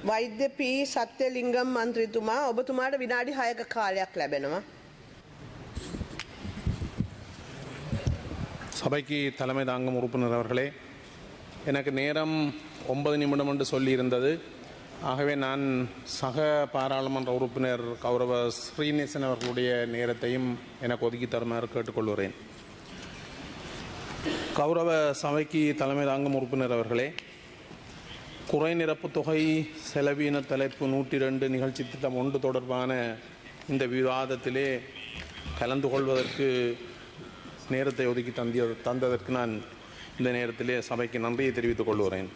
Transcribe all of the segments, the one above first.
වෛද්‍ය පී සත්‍යලිංගම් මන්ත්‍රීතුමා ඔබතුමාට විනාඩි 6ක කාලයක් ලැබෙනවා. சபைக்கு தலைமை தாங்கும் உறுப்பினர் அவர்களே, எனக்கு நேரம் 9 நிமிடம் என்று சொல்லியிருந்தது. ஆகவே நான் சக பாராளுமன்ற உறுப்பினர் கௌரவ ஸ்ரீநேசன் அவர்களுடைய நேரத்தையும் எனக்கு ஒதுக்கி தருமாறு கேட்டுக்கொள்கிறேன். கௌரவ சபைக்கு தலைமை தாங்கும் உறுப்பினர் அவர்களே, குறை நிரப்பு தொகை செலவீன தலைப்பு 102 நிகழ்ச்சி திட்டம் 1 தொடர்பான இந்த விவாதத்திலே கலந்து கொள்வதற்கு நேரத்தை ஒதுக்கி தந்ததற்கு நான் இந்த நேரத்திலே சபைக்கு நன்றியை தெரிவித்துக் கொள்கிறேன்.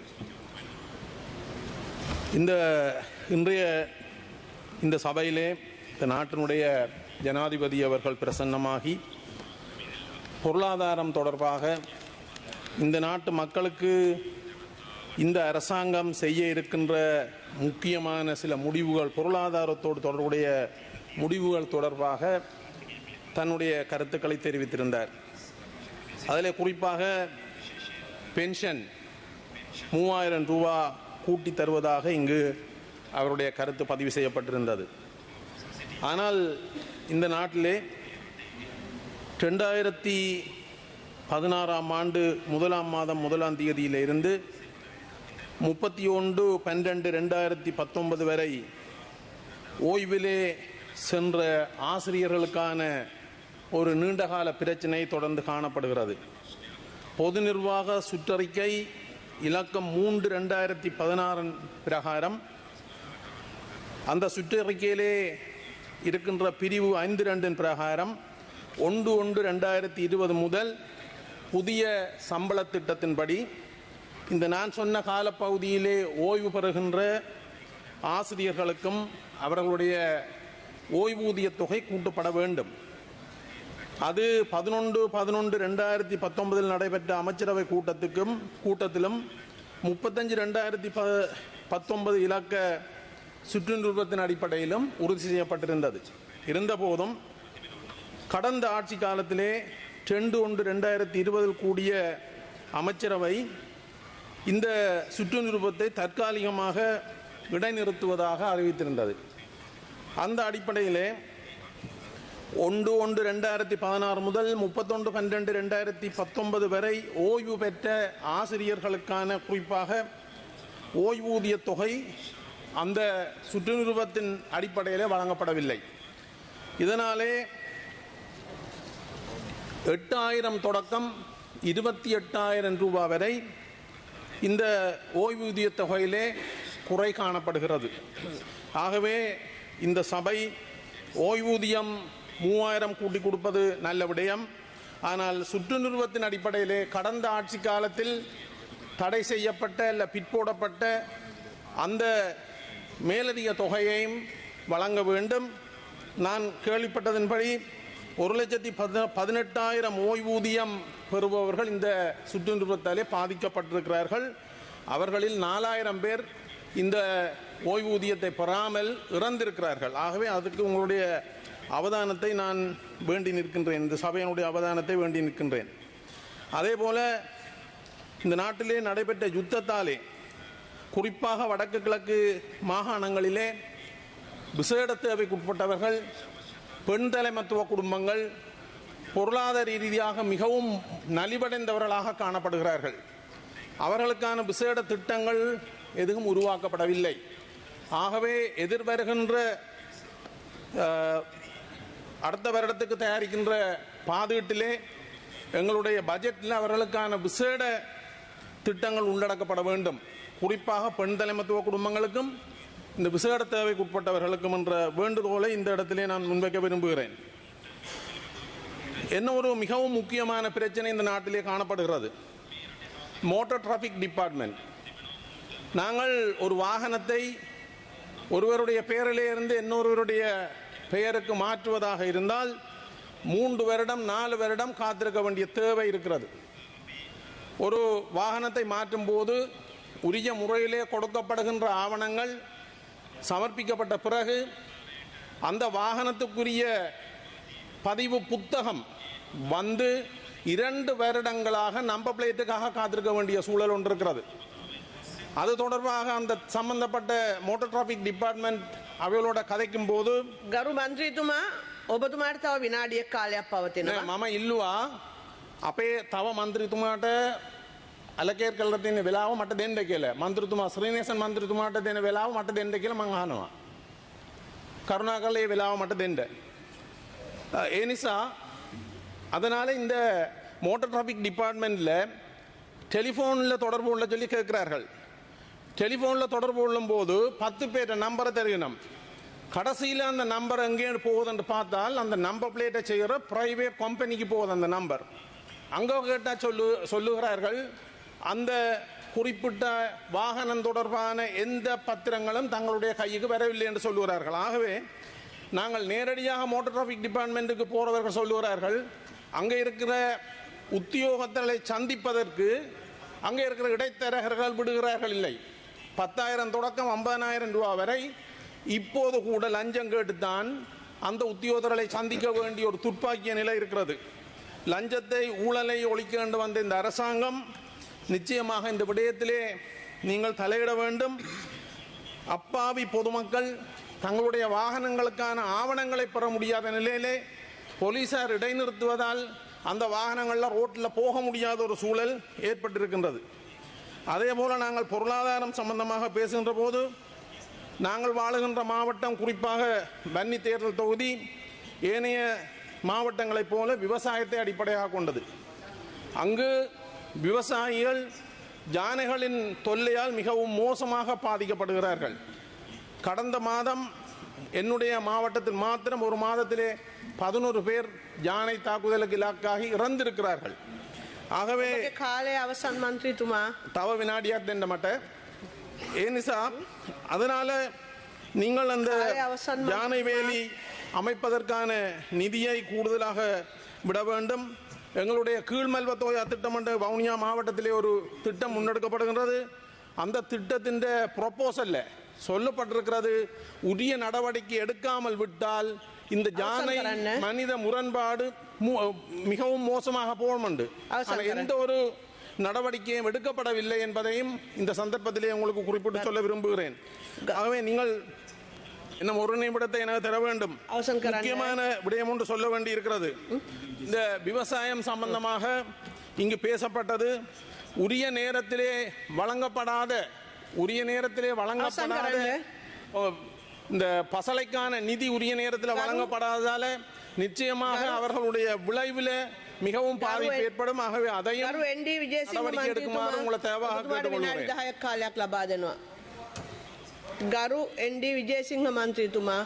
இன்றைய இந்த சபையிலே இந்த நாட்டினுடைய ஜனாதிபதி அவர்கள் பிரசன்னமாகி பொருளாதாரம் தொடர்பாக இந்த நாட்டு மக்களுக்கு இந்த அரசாங்கம் செய்ய இருக்கின்ற முக்கியமான சில முடிவுகள், பொருளாதாரத்தோடு தொடர்புடைய முடிவுகள் தொடர்பாக தன்னுடைய கருத்துக்களை தெரிவித்திருந்தார். அதில் குறிப்பாக பென்ஷன் 3000 ரூபா கூட்டி தருவதாக இங்கு அவருடைய கருத்து பதிவு செய்யப்பட்டிருந்தது. ஆனால் இந்த நாட்டிலே 2016ஆம் ஆண்டு 1ஆம் மாதம் 1ஆம் தேதியிலிருந்து 31/12/2019 வரை ஓய்விலே சென்ற ஆசிரியர்களுக்கான ஒரு நீண்டகால பிரச்சினை தொடர்ந்து காணப்படுகிறது. பொது நிர்வாக சுற்றறிக்கை இலக்கம் 3/2016 பிரகாரம் அந்த சுற்றறிக்கையிலே இருக்கின்ற பிரிவு 5.2 பிரகாரம் 1/1/2020 முதல் புதிய சம்பள திட்டத்தின்படி இந்த நான் சொன்ன காலப்பகுதியிலே ஓய்வு பெறுகின்ற ஆசிரியர்களுக்கும் அவர்களுடைய ஓய்வூதிய தொகை கூட்டப்பட வேண்டும். அது 11/11/2019 நடைபெற்ற அமைச்சரவை கூட்டத்திலும் 35/2019 இலக்க சுற்றுநிறுவத்தின் அடிப்படையிலும் உறுதி செய்யப்பட்டிருந்தது. இருந்தபோதும் கடந்த ஆட்சி காலத்திலே 2/1/2020 கூடிய அமைச்சரவை இந்த சுற்றுநிறுவத்தை தற்காலிகமாக இடைநிறுத்துவதாக அறிவித்திருந்தது. அந்த அடிப்படையிலே 1/1/2016 முதல் 31/12/2019 வரை ஓய்வு பெற்ற ஆசிரியர்களுக்கான குறிப்பாக ஓய்வூதிய தொகை அந்த சுற்றுநிறுவத்தின் அடிப்படையிலே வழங்கப்படவில்லை. இதனாலே 8000 தொடக்கம் 28,000 ரூபாய் வரை இந்த ஓய்வூதிய தொகையிலே குறை காணப்படுகிறது. ஆகவே இந்த சபை ஓய்வூதியம் 3000 கூட்டி கொடுப்பது நல்ல விடயம். ஆனால் சுற்றுநிறுவத்தின் அடிப்படையிலே கடந்த ஆட்சி காலத்தில் தடை செய்யப்பட்ட அல்ல பிற்போடப்பட்ட அந்த மேலதிக தொகையையும் வழங்க வேண்டும். நான் கேள்விப்பட்டதன்படி 1,18,000 ஓய்வூதியம் பெறுபவர்கள் இந்த சுற்றுநிறுவத்தாலே பாதிக்கப்பட்டிருக்கிறார்கள். அவர்களில் 4000 பேர் இந்த ஓய்வூதியத்தை பெறாமல் இறந்திருக்கிறார்கள். ஆகவே அதுக்கு உங்களுடைய அவதானத்தை நான் வேண்டி நிற்கின்றேன், இந்த சபையினுடைய அவதானத்தை வேண்டி நிற்கின்றேன். அதே போல இந்த நாட்டிலே நடைபெற்ற யுத்தத்தாலே குறிப்பாக வடக்கு கிழக்கு மாகாணங்களிலே விசேட தேவைக்குட்பட்டவர்கள், பெண் தலைமத்துவ குடும்பங்கள் பொருளாதார ரீதியாக மிகவும் நலிவடைந்தவர்களாக காணப்படுகிறார்கள். அவர்களுக்கான விசேட திட்டங்கள் எதுவும் உருவாக்கப்படவில்லை. ஆகவே எதிர்வருகின்ற அடுத்த வருடத்துக்கு தயாரிக்கின்ற பாதீட்டிலே எங்களுடைய பட்ஜெட்டில் அவர்களுக்கான விசேட திட்டங்கள் உள்ளடக்கப்பட வேண்டும். குறிப்பாக பெண் தலைமத்துவ குடும்பங்களுக்கும் இந்த விசேட தேவைக்குட்பட்டவர்களுக்கும் என்ற வேண்டுகோளை இந்த இடத்திலே நான் முன்வைக்க விரும்புகிறேன். என்ன ஒரு மிகவும் முக்கியமான பிரச்சனை இந்த நாட்டிலே காணப்படுகிறது, மோட்டார் டிராஃபிக் டிபார்ட்மெண்ட். நாங்கள் ஒரு வாகனத்தை ஒருவருடைய பெயரிலே இருந்து இன்னொருவருடைய பெயருக்கு மாற்றுவதாக இருந்தால் 3 வருடம் 4 வருடம் காத்திருக்க வேண்டிய தேவை இருக்கிறது. ஒரு வாகனத்தை மாற்றும் போது உரிய முறையிலே கொடுக்கப்படுகின்ற ஆவணங்கள் சமர்ப்பிக்கப்பட்ட பிறகு அந்த வாகனத்துக்குரிய பதிவு புத்தகம் வந்து 2 வருடங்களாக நம்பர் பிளேட்டுக்காக காத்திருக்க வேண்டிய சூழல் ஒன்று இருக்கிறது. அது தொடர்பாக அந்த சம்பந்தப்பட்ட மோட்டார் டிராஃபிக் டிபார்ட்மெண்ட் அவைகளோட கதைக்கும் போது ගරු මන්ත්‍රීතුමා ඔබතුමාට තව විනාඩියක් කාලයක් පවතිනවා. මම ඉල්ලුවා අපේ තව මන්ත්‍රීතුමාට අලකේර් කරලා තියෙන වෙලාව මට දෙන්න කියලා. මන්ත්‍රීතුමා ශ්‍රීනේසන් මන්ත්‍රීතුමාට දෙන වෙලාව මට දෙන්න කියලා මම අහනවා. කරුණාකරලා මේ වෙලාව මට දෙන්න. ඒ නිසා அதனால இந்த மோட்டார் டிராஃபிக் டிபார்ட்மெண்ட்ல டெலிஃபோனில் தொடர்பு உள்ள சொல்லி கேட்கிறார்கள். டெலிஃபோனில் தொடர்பு கொள்ளும் போது 10 பேர் நம்பரை தருகணும். கடைசியில் அந்த நம்பர் எங்கே போகுதுன்னு பார்த்தால் அந்த நம்பர் பிளேட்டை செய்கிற பிரைவேட் கம்பெனிக்கு போகுது அந்த நம்பர். அங்கே கேட்டால் சொல்லுகிறார்கள் அந்த குறிப்பிட்ட வாகனம் தொடர்பான எந்த பத்திரங்களும் தங்களுடைய கைக்கு வரவில்லை என்று சொல்லுகிறார்கள். ஆகவே நாங்கள் நேரடியாக மோட்டார் டிராஃபிக் டிபார்ட்மெண்ட்டுக்கு போகிறவர்கள் சொல்லுகிறார்கள் அங்கே இருக்கிற உத்தியோகத்தர்களை சந்திப்பதற்கு அங்கே இருக்கிற இடைத்தரகர்கள் விடுகிறார்கள் இல்லை. 10,000 தொடக்கம் 50,000 ரூபா வரை இப்போது கூட லஞ்சம் கேட்டுத்தான் அந்த உத்தியோகத்தர்களை சந்திக்க வேண்டிய ஒரு துர்ப்பாக்கிய நிலை இருக்கிறது. லஞ்சத்தை ஊழலை ஒழிக்க வேண்டும் வந்த இந்த அரசாங்கம் நிச்சயமாக இந்த விடயத்திலே நீங்கள் தலையிட வேண்டும். அப்பாவி பொதுமக்கள் தங்களுடைய வாகனங்களுக்கான ஆவணங்களை பெற முடியாத நிலையிலே போலீசார் இடைநிறுத்துவதால் அந்த வாகனங்களில் ரோட்டில் போக முடியாத ஒரு சூழல் ஏற்பட்டிருக்கின்றது. அதே போல் நாங்கள் பொருளாதாரம் சம்பந்தமாக பேசுகின்ற போது நாங்கள் வாழுகின்ற மாவட்டம் குறிப்பாக வன்னி தேர்தல் தொகுதி ஏனைய மாவட்டங்களைப் போல விவசாயத்தை அடிப்படையாக கொண்டது. அங்கு விவசாயிகள் யானைகளின் தொல்லையால் மிகவும் மோசமாக பாதிக்கப்படுகிறார்கள். கடந்த மாதம் என்னுடைய மாவட்டத்தில் மாத்திரம் ஒரு மாதத்திலே 11 பேர் யானை தாக்குதலுக்கு இலக்காகி இறந்திருக்கிறார்கள். ஆகவே කාලය අවසන් මන්ත්‍රීතුමා தவ வினாடியாக தென்ன மாட்டேன். ஏனிசா அதனால நீங்கள் அந்த யானை வேலி அமைப்பதற்கான நிதியை கூடுதலாக விட வேண்டும். எங்களுடைய கீழ்மல்வத்தோயா திட்டம் என்ற வவுனியா மாவட்டத்திலே ஒரு திட்டம் முன்னெடுக்கப்படுகின்றது. அந்த திட்டத்தின் ப்ரொபோசல்ல சொல்லப்பட்டிருக்கிறது உரிய நடவடிக்கை எடுக்காமல் விட்டால் இந்த யானை மனித முரண்பாடு மிகவும் மோசமாக போகும். எந்த ஒரு நடவடிக்கையும் எடுக்கப்படவில்லை என்பதையும் இந்த சந்தர்ப்பத்திலே உங்களுக்கு குறிப்பிட்டு சொல்ல விரும்புகிறேன். ஆகவே நீங்கள் இன்னும் ஒரு நிமிடத்தை எனக்கு தர வேண்டும். முக்கியமான விடயம் ஒன்று சொல்ல வேண்டி இருக்கிறது. இந்த விவசாயம் சம்பந்தமாக இங்கு பேசப்பட்டது உரிய நேரத்திலே வழங்கப்படாத இந்த பசலைக்கான நிதி உரிய நேரத்தில் வழங்கப்படாததால நிச்சயமாக அவர்களுடைய விளைவில் மிகவும் பாதிப்பு ஏற்படும். ஆகவே அதையும் நடவடிக்கை எடுக்குமாறு உங்களை தேவையாக கேட்டுக்கொள்கிறேன். ගරු එන්.ඩී. විජේසිංහ මන්ත්‍රීතුමා